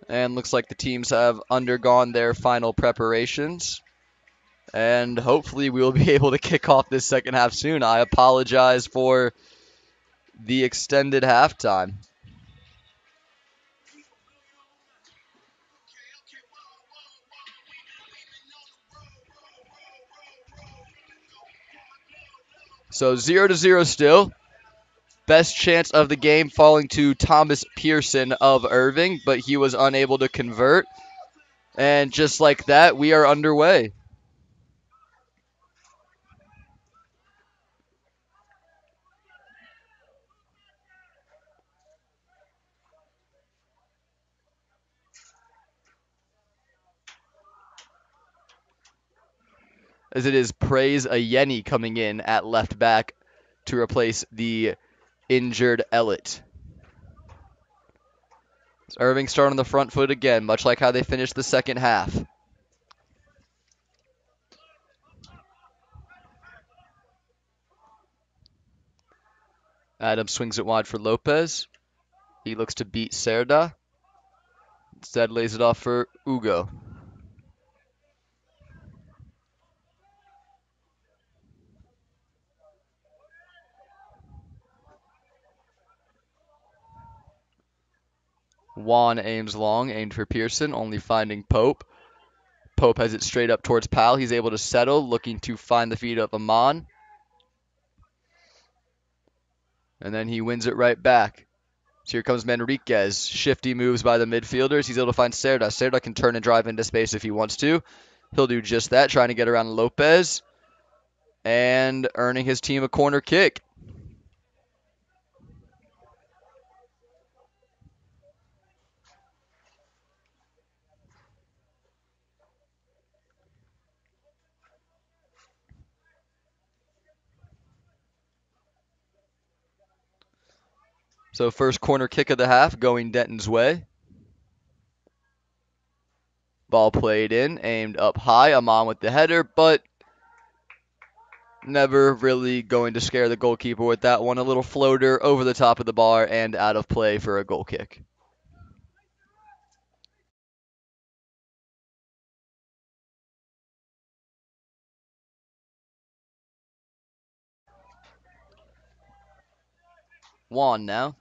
And looks like the teams have undergone their final preparations. And hopefully we will be able to kick off this second half soon. I apologize for the extended halftime. So 0-0 still. Best chance of the game falling to Thomas Pearson of Irving, but he was unable to convert. And just like that, we are underway. As it is Praise Ayeni coming in at left back to replace the injured Ellett. Irving starting on the front foot again, much like how they finished the second half. Adams swings it wide for Lopez. He looks to beat Cerda. Instead lays it off for Ugo. Juan aims long, aimed for Pearson, only finding Pope. Pope has it straight up towards Powell. He's able to settle, looking to find the feet of Amon. And then he wins it right back. So here comes Manriquez. Shifty moves by the midfielders. He's able to find Cerda. Cerda can turn and drive into space if he wants to. He'll do just that, trying to get around Lopez. And earning his team a corner kick. So first corner kick of the half going Denton's way. Ball played in, aimed up high. Amon with the header, but never really going to scare the goalkeeper with that one. A little floater over the top of the bar and out of play for a goal kick. Juan now.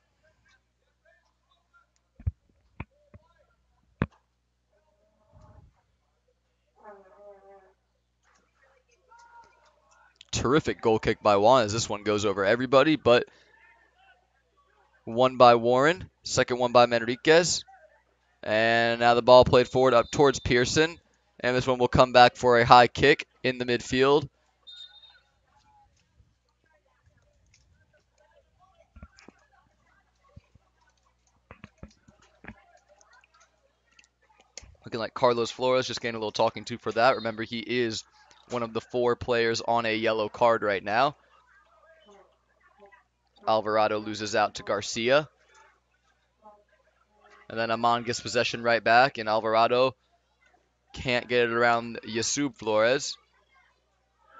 Terrific goal kick by Juan as this one goes over everybody, but one by Warren, second one by Manriquez. And now the ball played forward up towards Pearson. And this one will come back for a high kick in the midfield. Looking like Carlos Flores just getting a little talking to for that. Remember, he is one of the 4 players on a yellow card right now. Alvarado loses out to Garcia. And then Amon gets possession right back, and Alvarado can't get it around Yasub Flores,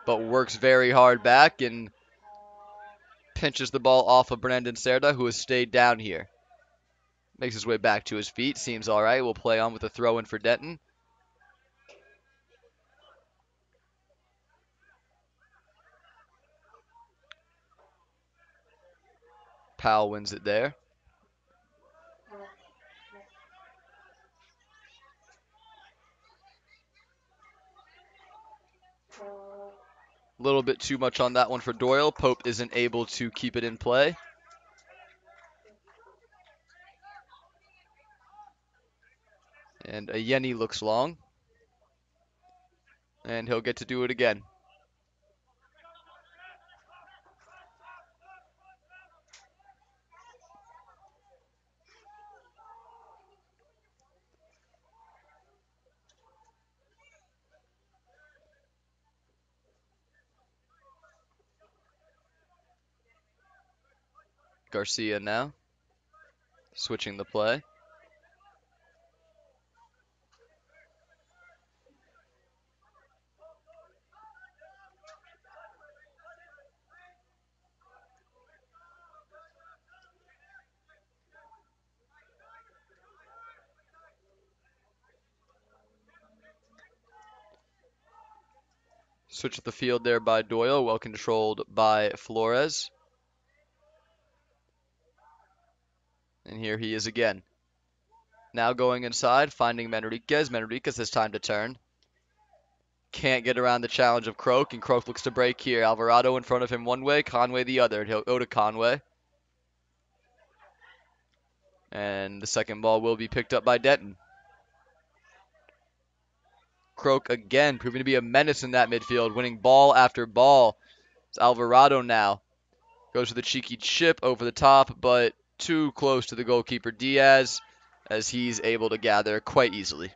but works very hard back and pinches the ball off of Brandon Cerda, who has stayed down here. Makes his way back to his feet. Seems all right. We'll play on with a throw in for Denton. Powell wins it there. A little bit too much on that one for Doyle. Pope isn't able to keep it in play. And Ayeni looks long. And he'll get to do it again. Garcia now. Switching the play. Switch of the field there by Doyle, well controlled by Flores. And here he is again. Now going inside, finding Manriquez. Manriquez has time to turn. Can't get around the challenge of Croak, and Croak looks to break here. Alvarado in front of him one way, Conway the other. He'll go to Conway. And the second ball will be picked up by Denton. Croak again, proving to be a menace in that midfield, winning ball after ball. It's Alvarado now. Goes for the cheeky chip over the top, but too close to the goalkeeper Diaz, as he's able to gather quite easily.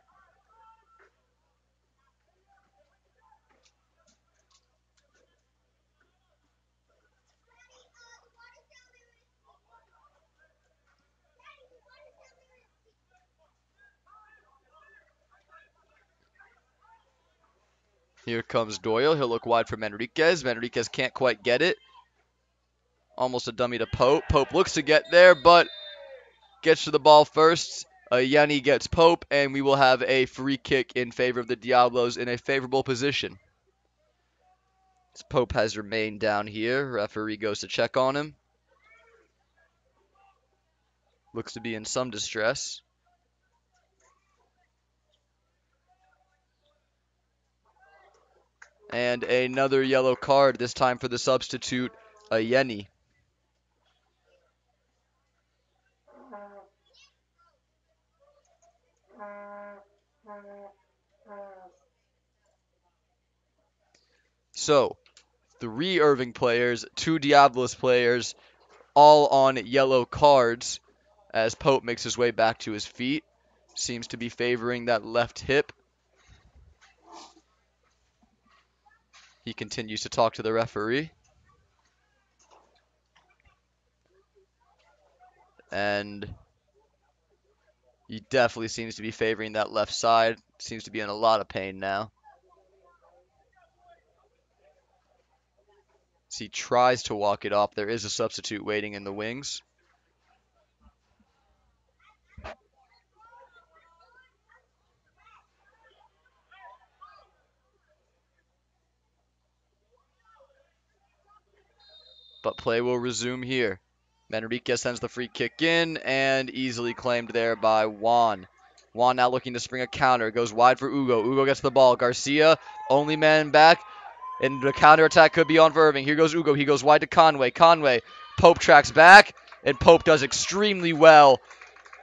Here comes Doyle. He'll look wide for Manriquez. Manriquez can't quite get it. Almost a dummy to Pope. Pope looks to get there, but gets to the ball first. Yanni gets Pope, and we will have a free kick in favor of the Diablos in a favorable position. As Pope has remained down here. Referee goes to check on him. Looks to be in some distress. And another yellow card, this time for the substitute, Yenny. So, 3 Irving players, 2 Diablos players, all on yellow cards as Pope makes his way back to his feet. Seems to be favoring that left hip. He continues to talk to the referee. And he definitely seems to be favoring that left side. Seems to be in a lot of pain now. As he tries to walk it off, there is a substitute waiting in the wings. But play will resume here. Manriquez sends the free kick in and easily claimed there by Juan. Juan now looking to spring a counter. Goes wide for Ugo. Ugo gets the ball. Garcia, only man back. And the counter attack could be on for Irving. Here goes Ugo. He goes wide to Conway. Conway. Pope tracks back. And Pope does extremely well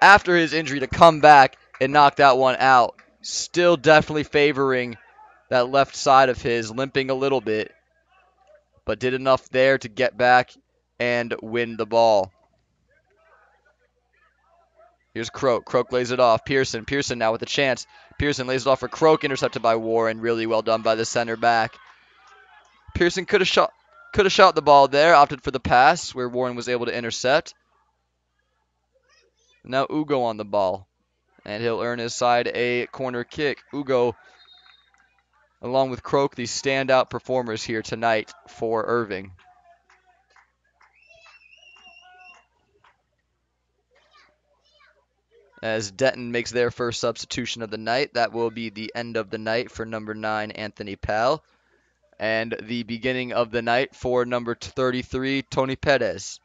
after his injury to come back and knock that one out. Still definitely favoring that left side of his, limping a little bit, but did enough there to get back and win the ball. Here's Croak. Croak lays it off. Pearson. Pearson now with a chance. Pearson lays it off for Croak, intercepted by Warren. Really well done by the center back. Pearson could have shot the ball there, opted for the pass where Warren was able to intercept. Now Ugo on the ball, and he'll earn his side a corner kick. Ugo, along with Croak, the standout performers here tonight for Irving. As Denton makes their first substitution of the night, that will be the end of the night for number 9, Anthony Powell, and the beginning of the night for number 33, Tony Perez.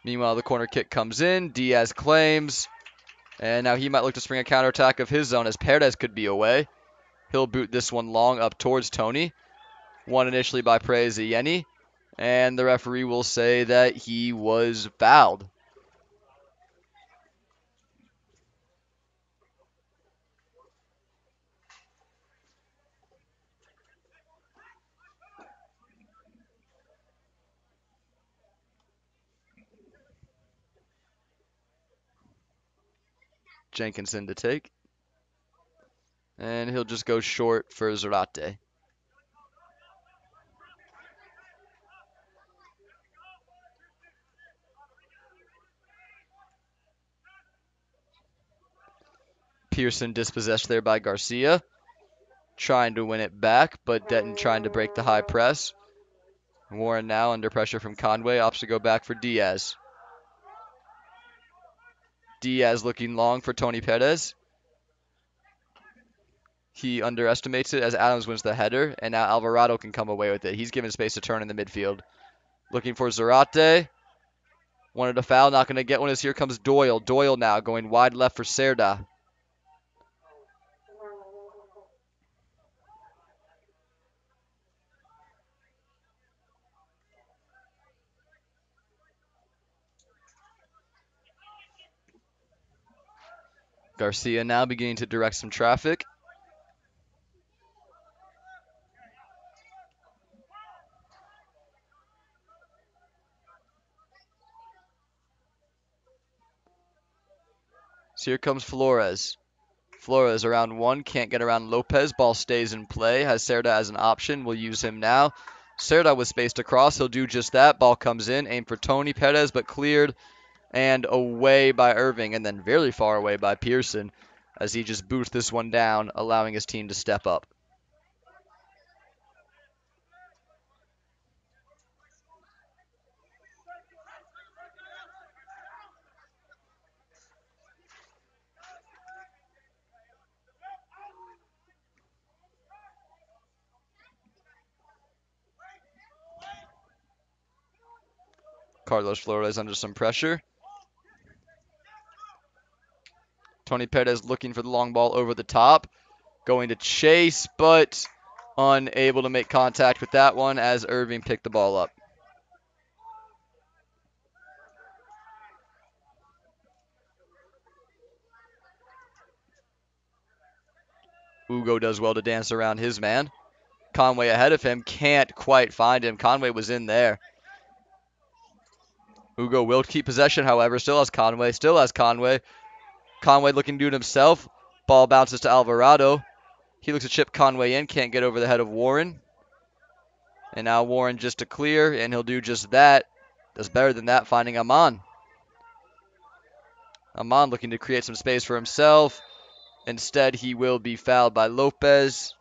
Meanwhile, the corner kick comes in. Diaz claims. And now he might look to spring a counterattack of his own as Perez could be away. He'll boot this one long up towards Tony. Won initially by Yenny. And the referee will say that he was fouled. Jenkinson to take. And he'll just go short for Zarate. Pearson dispossessed there by Garcia. trying to win it back, but Denton trying to break the high press. Warren now under pressure from Conway, opts to go back for Diaz. Diaz looking long for Tony Perez. He underestimates it as Adams wins the header, and now Alvarado can come away with it. He's given space to turn in the midfield. Looking for Zarate. Wanted a foul, not going to get one as here comes Doyle. Doyle now going wide left for Cerda. Garcia now beginning to direct some traffic. So here comes Flores. Flores around one, can't get around Lopez. Ball stays in play, has Cerda as an option. We'll use him now. Cerda was spaced across, he'll do just that. Ball comes in, aimed for Tony Perez, but cleared and away by Irving, and then very far away by Pearson as he just boots this one down, allowing his team to step up. Carlos Flores under some pressure. Tony Perez looking for the long ball over the top. Going to chase, but unable to make contact with that one as Irving picked the ball up. Ugo does well to dance around his man. Conway ahead of him, can't quite find him. Conway was in there. Ugo will keep possession, however, still has Conway. Conway looking to do it himself. Ball bounces to Alvarado. He looks to chip Conway in, can't get over the head of Warren. And now Warren just to clear, and he'll do just that. Does better than that, finding Aman. Aman looking to create some space for himself. Instead, he will be fouled by Lopez.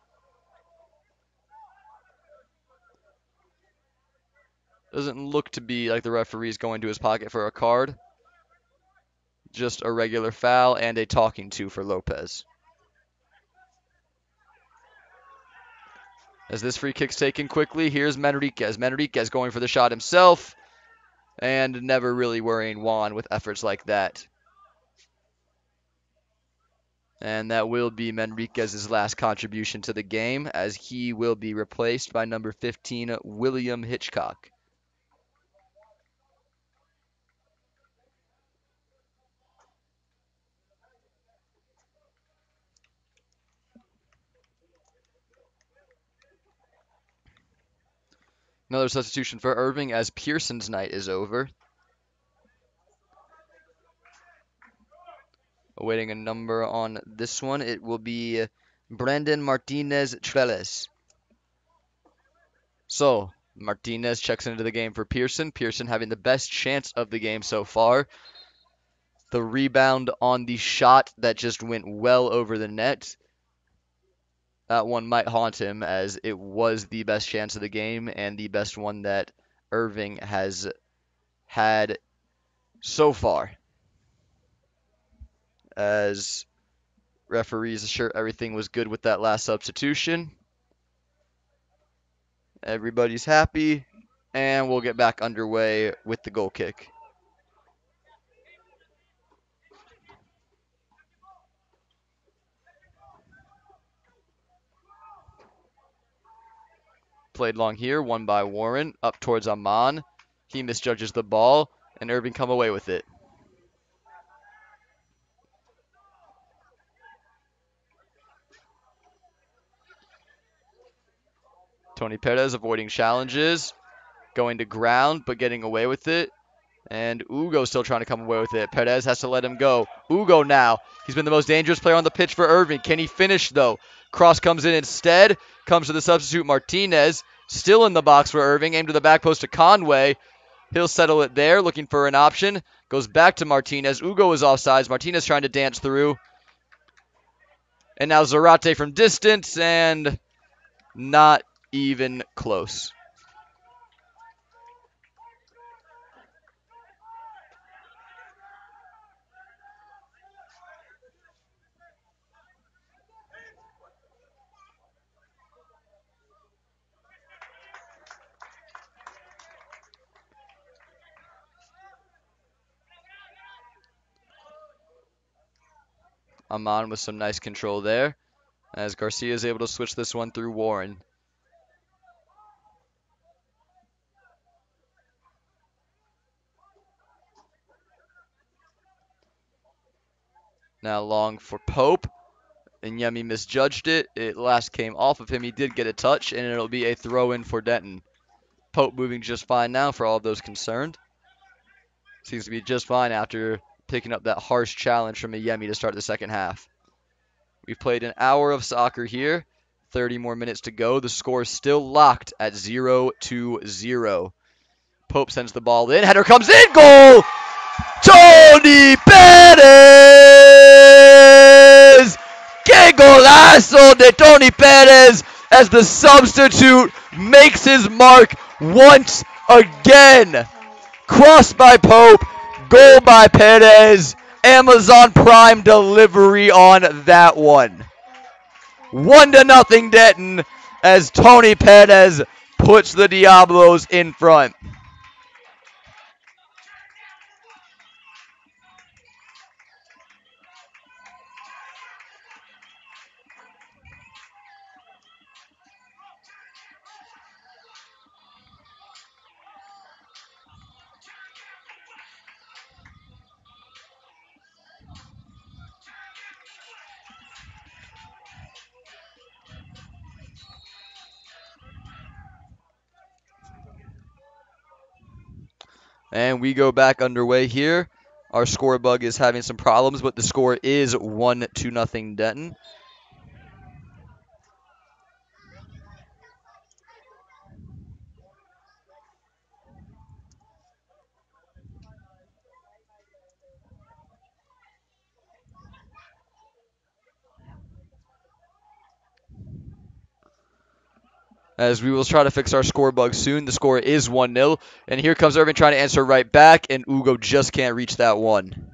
Doesn't look to be like the referee's going to his pocket for a card. Just a regular foul and a talking to for Lopez. As this free kick's taken quickly, here's Manriquez. Manriquez going for the shot himself and never really worrying Juan with efforts like that. And that will be Manriquez's last contribution to the game as he will be replaced by number 15, William Hitchcock. Another substitution for Irving as Pearson's night is over. Awaiting a number on this one, it will be Brandon Martinez Trellis. So, Martinez checks into the game for Pearson. Pearson having the best chance of the game so far. The rebound on the shot that just went well over the net. That one might haunt him as it was the best chance of the game and the best one that Irving has had so far. As referees assure everything was good with that last substitution. Everybody's happy, and we'll get back underway with the goal kick. Played long here, won by Warren, up towards Aman. He misjudges the ball, and Irving come away with it. Tony Perez avoiding challenges, going to ground, but getting away with it. And Ugo still trying to come away with it. Perez has to let him go. Ugo now. He's been the most dangerous player on the pitch for Irving. Can he finish, though? Cross comes in instead. Comes to the substitute Martinez. Still in the box for Irving. Aimed to the back post to Conway. He'll settle it there, looking for an option. Goes back to Martinez. Ugo is offsides. Martinez trying to dance through. And now Zarate from distance, and not even close. Amon with some nice control there, as Garcia is able to switch this one through Warren. Now long for Pope, and Yemi misjudged it. It last came off of him. He did get a touch, and it'll be a throw-in for Denton. Pope moving just fine now for all of those concerned. Seems to be just fine after picking up that harsh challenge from Yemi to start the second half. We've played an hour of soccer here. 30 more minutes to go. The score is still locked at 0-0. Pope sends the ball in. Header comes in. Goal! Tony Perez! Que golazo de Tony Perez as the substitute makes his mark once again. Cross by Pope, goal by Perez. Amazon Prime delivery on that one. 1-0 Denton as Tony Perez puts the Diablos in front. And we go back underway here. Our score bug is having some problems, but the score is 1-0 Denton. As we will try to fix our score bug soon. The score is 1-0. And here comes Irving trying to answer right back, and Ugo just can't reach that one.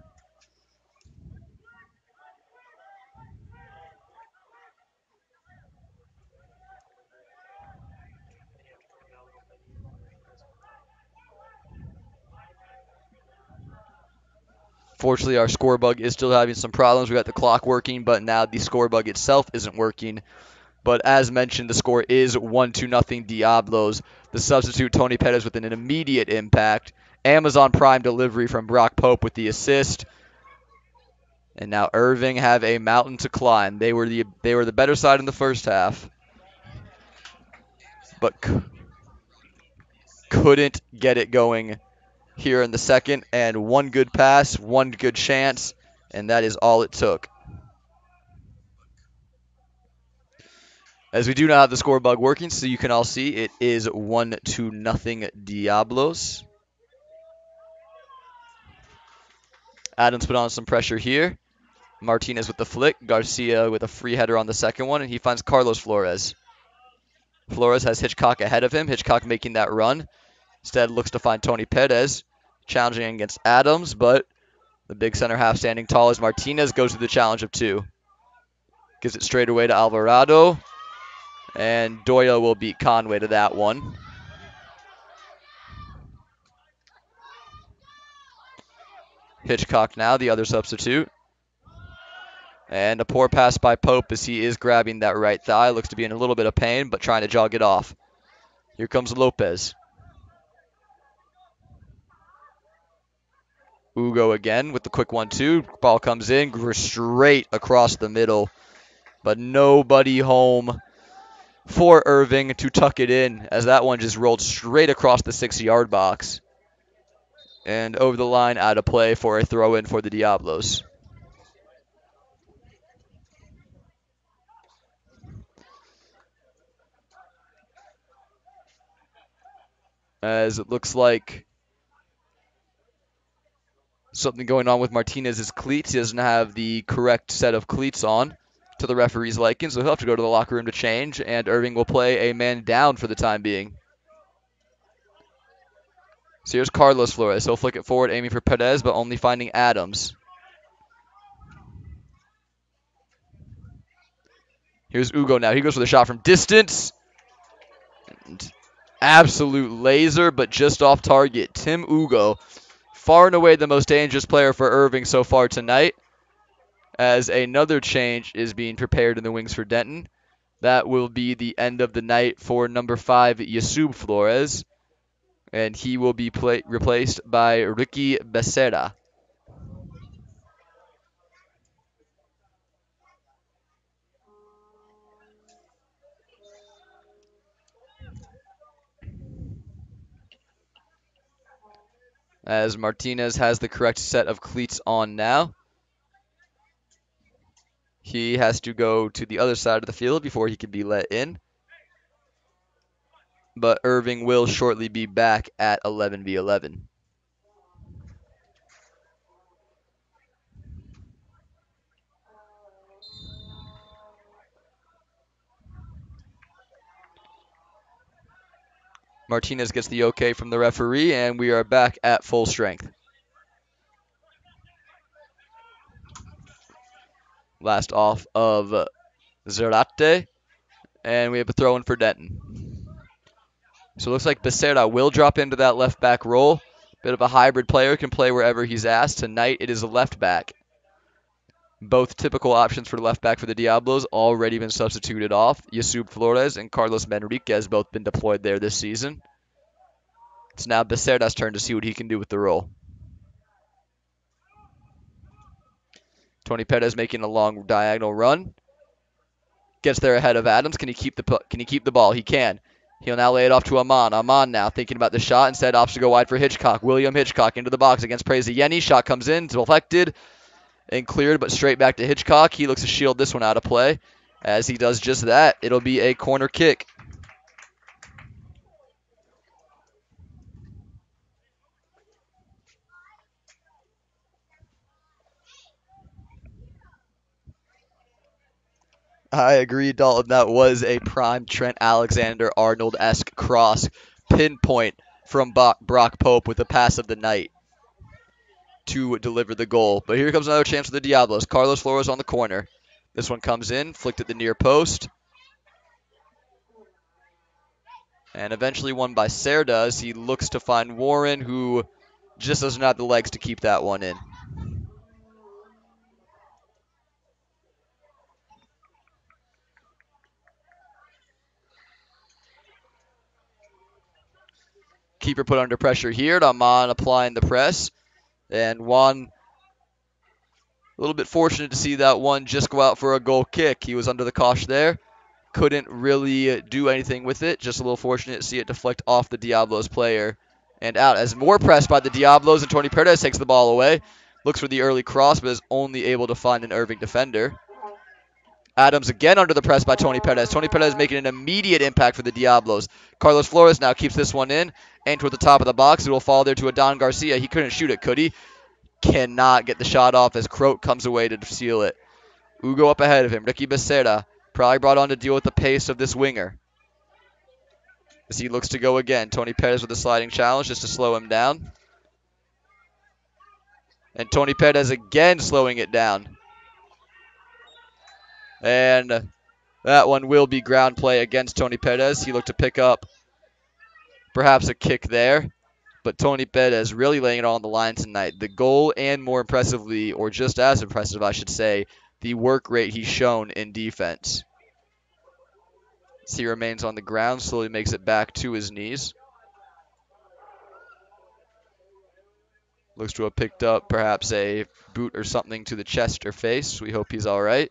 Fortunately, our score bug is still having some problems. We got the clock working, but now the score bug itself isn't working. But as mentioned, the score is 1-0 Diablos. The substitute, Tony Perez, with an immediate impact. Amazon Prime delivery from Brock Pope with the assist. And now Irving have a mountain to climb. They were the better side in the first half, but couldn't get it going here in the second. And one good pass, one good chance, and that is all it took. As we do not have the score bug working, so you can all see it is 1-0 Diablos. Adams put on some pressure here. Martinez with the flick. Garcia with a free header on the second one, and he finds Carlos Flores. Flores has Hitchcock ahead of him. Hitchcock making that run. Instead looks to find Tony Perez, challenging against Adams, but the big center half standing tall as Martinez goes to the challenge of two. Gives it straight away to Alvarado. And Doyle will beat Conway to that one. Hitchcock now, the other substitute. And a poor pass by Pope as he is grabbing that right thigh. Looks to be in a little bit of pain, but trying to jog it off. Here comes Lopez. Ugo again with the quick 1-2. Ball comes in, straight across the middle. But nobody home for Irving to tuck it in, as that one just rolled straight across the 6-yard box. And over the line, out of play for a throw-in for the Diablos. As it looks like something going on with Martinez's cleats. He doesn't have the correct set of cleats on. to the referee's liking, so he'll have to go to the locker room to change, and Irving will play a man down for the time being. So here's Carlos Flores. He'll flick it forward, aiming for Perez, but only finding Adams. Here's Ugo now. He goes for the shot from distance. And absolute laser, but just off target. Tim Ugo, far and away the most dangerous player for Irving so far tonight, as another change is being prepared in the wings for Denton. That will be the end of the night for number 5, Yasub Flores, and he will be replaced by Ricky Becerra. As Martinez has the correct set of cleats on now. He has to go to the other side of the field before he can be let in. But Irving will shortly be back at 11v11. Martinez gets the okay from the referee, and we are back at full strength. Last off of Zerate, and we have a throw in for Denton. So it looks like Becerra will drop into that left back role. Bit of a hybrid player, can play wherever he's asked. Tonight it is a left back. Both typical options for left back for the Diablos already been substituted off. Yasub Flores and Carlos Manriquez both been deployed there this season. It's now Becerra's turn to see what he can do with the role. Tony Perez making a long diagonal run. Gets there ahead of Adams. Can he keep the ball? He can. He'll now lay it off to Amon. Amon now thinking about the shot. Instead opts to go wide for Hitchcock. William Hitchcock into the box against Prezieni. Shot comes in. Deflected and cleared, but straight back to Hitchcock. He looks to shield this one out of play. As he does just that, it'll be a corner kick. I agree, Dalton. That was a prime Trent Alexander-Arnold-esque cross. Pinpoint from Brock Pope with the pass of the night to deliver the goal. But here comes another chance for the Diablos. Carlos Flores on the corner. This one comes in, flicked at the near post. And eventually won by Cerda as he looks to find Warren, who just doesn't have the legs to keep that one in. Keeper put under pressure here. Amon applying the press. And Juan, a little bit fortunate to see that one just go out for a goal kick. He was under the cosh there. Couldn't really do anything with it. Just a little fortunate to see it deflect off the Diablos player and out. As more pressed by the Diablos, and Tony Perez takes the ball away. Looks for the early cross, but is only able to find an Irving defender. Adams again under the press by Tony Perez. Tony Perez making an immediate impact for the Diablos. Carlos Flores now keeps this one in and toward the top of the box. It will fall there to Adon Garcia. He couldn't shoot it, could he? Cannot get the shot off as Croat comes away to seal it. Ugo up ahead of him. Ricky Becerra probably brought on to deal with the pace of this winger. As he looks to go again. Tony Perez with a sliding challenge just to slow him down. And Tony Perez again slowing it down. And that one will be ground play against Tony Perez. He looked to pick up perhaps a kick there. But Tony Perez really laying it on the line tonight. The goal and more impressively, or just as impressive, I should say, the work rate he's shown in defense. As he remains on the ground, slowly makes it back to his knees. Looks to have picked up perhaps a boot or something to the chest or face. We hope he's all right.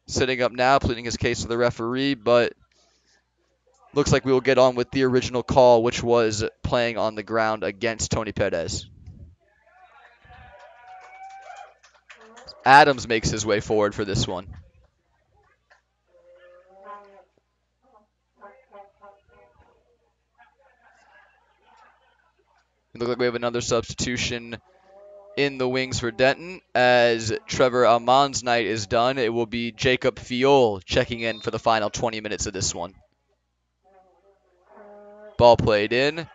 Sitting up now, pleading his case to the referee, but looks like we will get on with the original call, which was playing on the ground against Tony Perez. Adams makes his way forward for this one. It looks like we have another substitution In the wings for Denton, as Trevor Amon's night is done, it will be Jacob Fiol checking in for the final 20 minutes of this one. Ball played in.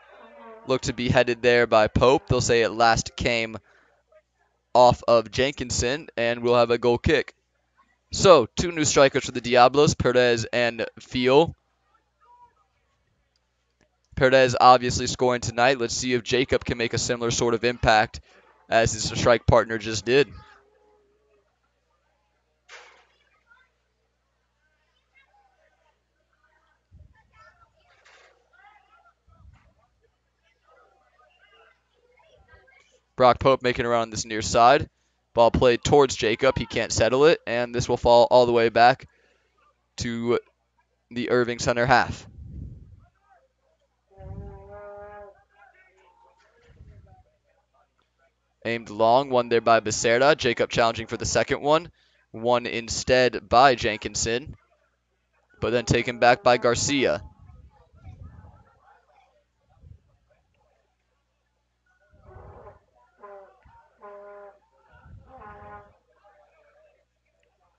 Looked to be headed there by Pope. They'll say it last came off of Jenkinson, and we'll have a goal kick. So, two new strikers for the Diablos, Perez and Fiol. Perez obviously scoring tonight. Let's see if Jacob can make a similar sort of impact as his strike partner just did. Brock Pope making around on this near side. Ball played towards Jacob. He can't settle it, and this will fall all the way back to the Irving center half. Aimed long, one there by Becerra. Jacob challenging for the second one. One instead by Jenkinson, but then taken back by Garcia.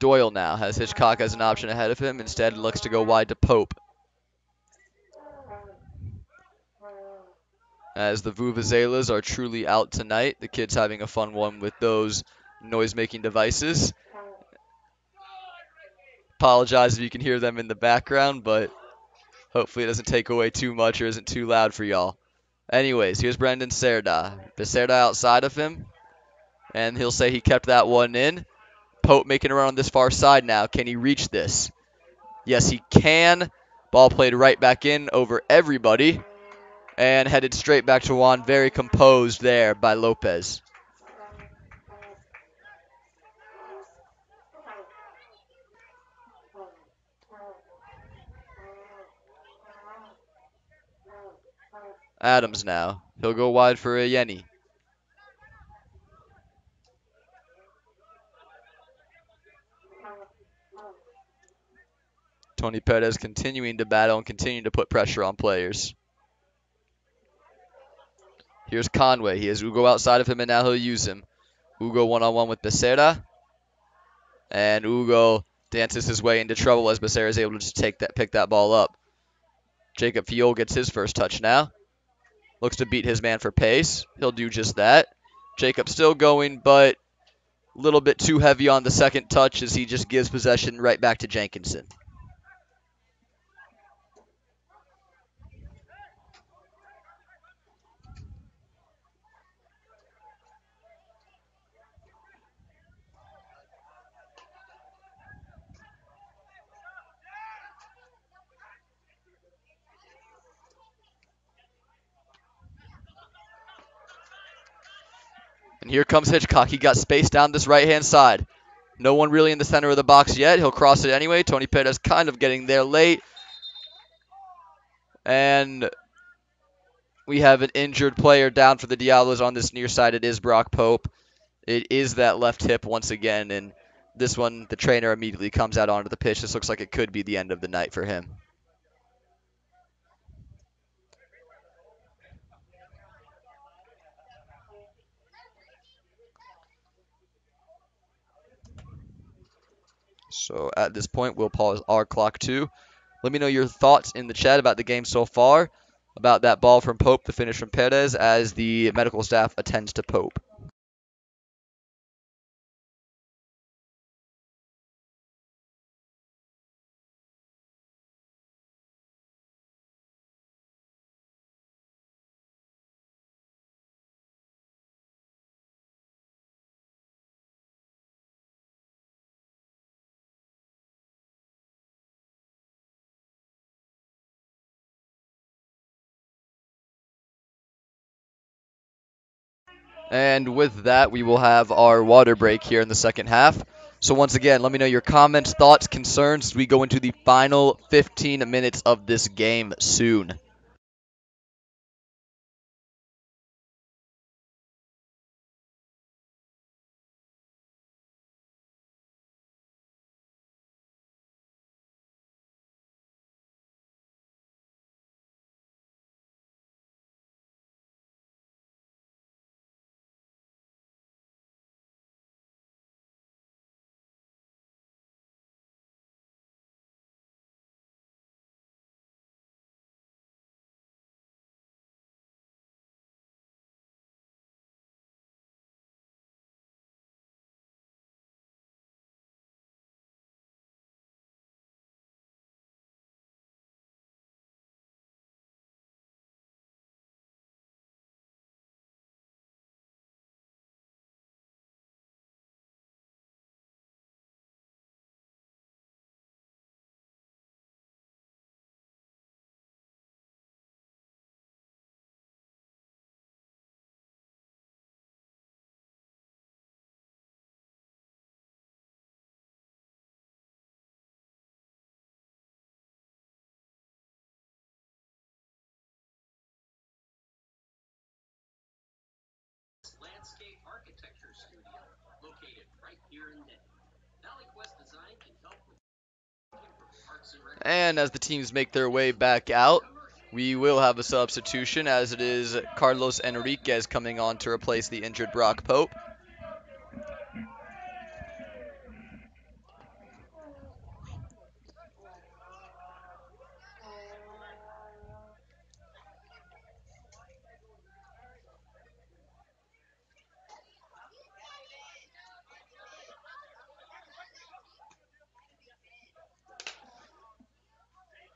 Doyle now has Hitchcock as an option ahead of him. Instead, looks to go wide to Pope. As the Vuvuzelas are truly out tonight. The kids having a fun one with those noise-making devices. Apologize if you can hear them in the background, but hopefully it doesn't take away too much or isn't too loud for y'all. Anyways, here's Brendan Cerda. Becerra outside of him, and he'll say he kept that one in. Pope making a run on this far side now. Can he reach this? Yes, he can. Ball played right back in over everybody and headed straight back to Juan. Very composed there by Lopez. Adams now. He'll go wide for Yeni. Tony Perez continuing to battle and continuing to put pressure on players. Here's Conway. He has Ugo outside of him, and now he'll use him. Ugo one-on-one with Becerra. And Ugo dances his way into trouble as Becerra is able to just pick that ball up. Jacob Fiol gets his first touch now. Looks to beat his man for pace. He'll do just that. Jacob still going, but a little bit too heavy on the second touch as he just gives possession right back to Jenkinson. And here comes Hitchcock. He got space down this right-hand side. No one really in the center of the box yet. He'll cross it anyway. Tony Perez kind of getting there late. And we have an injured player down for the Diablos on this near side. It is Brock Pope. It is that left hip once again. And this one, the trainer immediately comes out onto the pitch. This looks like it could be the end of the night for him. So at this point, we'll pause our clock too. Let me know your thoughts in the chat about the game so far, about that ball from Pope, the finish from Perez, as the medical staff attends to Pope. And with that, we will have our water break here in the second half. So once again, let me know your comments, thoughts, concerns as we go into the final 15 minutes of this game soon. And as the teams make their way back out, we will have a substitution, as it is Carlos Enriquez coming on to replace the injured Brock Pope.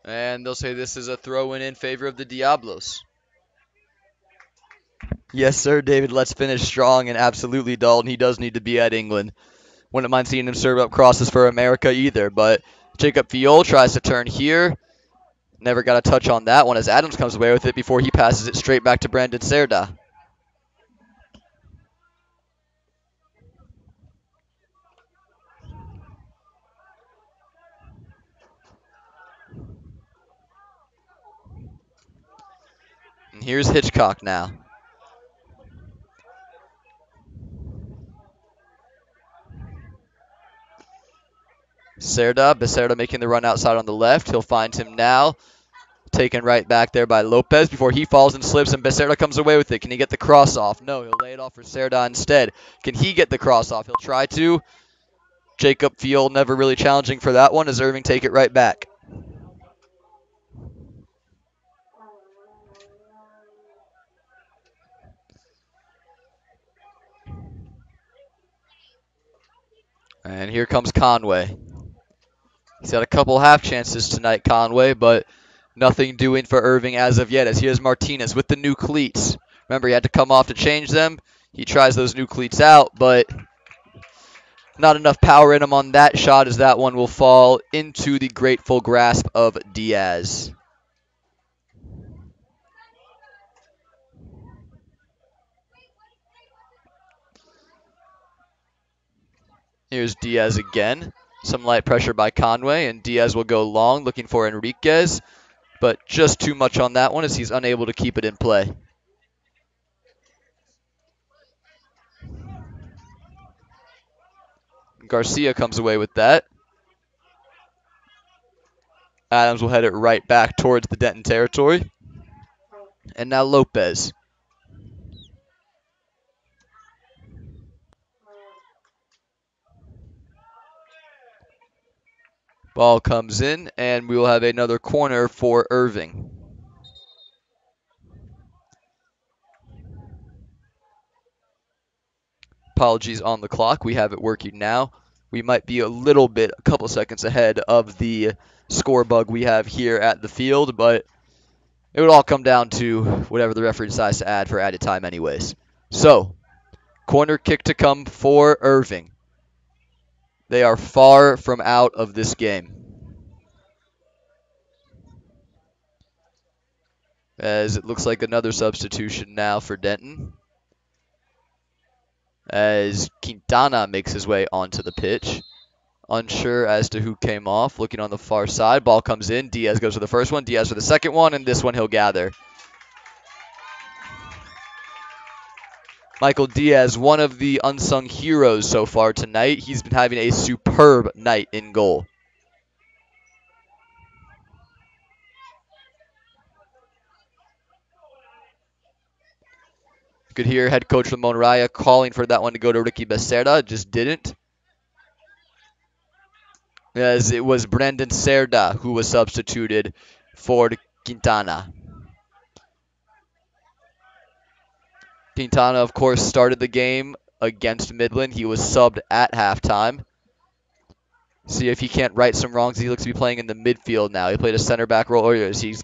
And they'll say this is a throw-in in favor of the Diablos. Yes, sir, David. Let's finish strong, and absolutely, Dalton. He does need to be at England. Wouldn't mind seeing him serve up crosses for America either, but Jacob Fiol tries to turn here. Never got a touch on that one as Adams comes away with it before he passes it straight back to Brandon Cerda. And here's Hitchcock now. Becerra making the run outside on the left. He'll find him now. Taken right back there by Lopez before he falls and slips, and Becerra comes away with it. Can he get the cross off? No, he'll lay it off for Cerda instead. Can he get the cross off? He'll try to. Jacob Field never really challenging for that one as Irving take it right back. And here comes Conway. He's had a couple half chances tonight, Conway, but nothing doing for Irving as of yet, as here's Martinez with the new cleats. Remember, he had to come off to change them. He tries those new cleats out, but not enough power in him on that shot, as that one will fall into the grateful grasp of Diaz. Here's Diaz again. Some light pressure by Conway, and Diaz will go long, looking for Enriquez, but just too much on that one as he's unable to keep it in play. Garcia comes away with that. Adams will head it right back towards the Denton territory. And now Lopez. Ball comes in, and we will have another corner for Irving. Apologies on the clock. We have it working now. We might be a couple seconds ahead of the score bug we have here at the field, but it would all come down to whatever the referee decides to add for added time anyways. So, corner kick to come for Irving. They are far from out of this game, as it looks like another substitution now for Denton, as Quintana makes his way onto the pitch. Unsure as to who came off. Looking on the far side. Ball comes in. Diaz goes for the first one. Diaz for the second one. And this one he'll gather. Michael Diaz, one of the unsung heroes so far tonight. He's been having a superb night in goal. You could hear head coach Ramon Raya calling for that one to go to Ricky Becerra. Just didn't. As it was Brandon Cerda who was substituted for Quintana. Quintana, of course, started the game against Midland. He was subbed at halftime. See if he can't right some wrongs. He looks to be playing in the midfield now. He played a center back role earlier. He's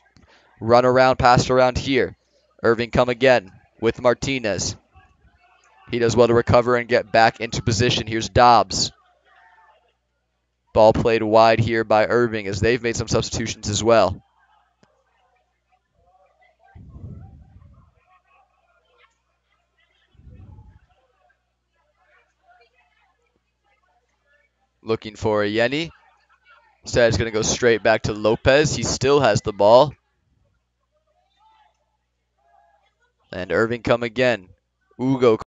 run around, passed around here. Irving come again with Martinez. He does well to recover and get back into position. Here's Dobbs. Ball played wide here by Irving as they've made some substitutions as well. Looking for a Yeni. Instead, it's going to go straight back to Lopez. He still has the ball. And Irving come again. Ugo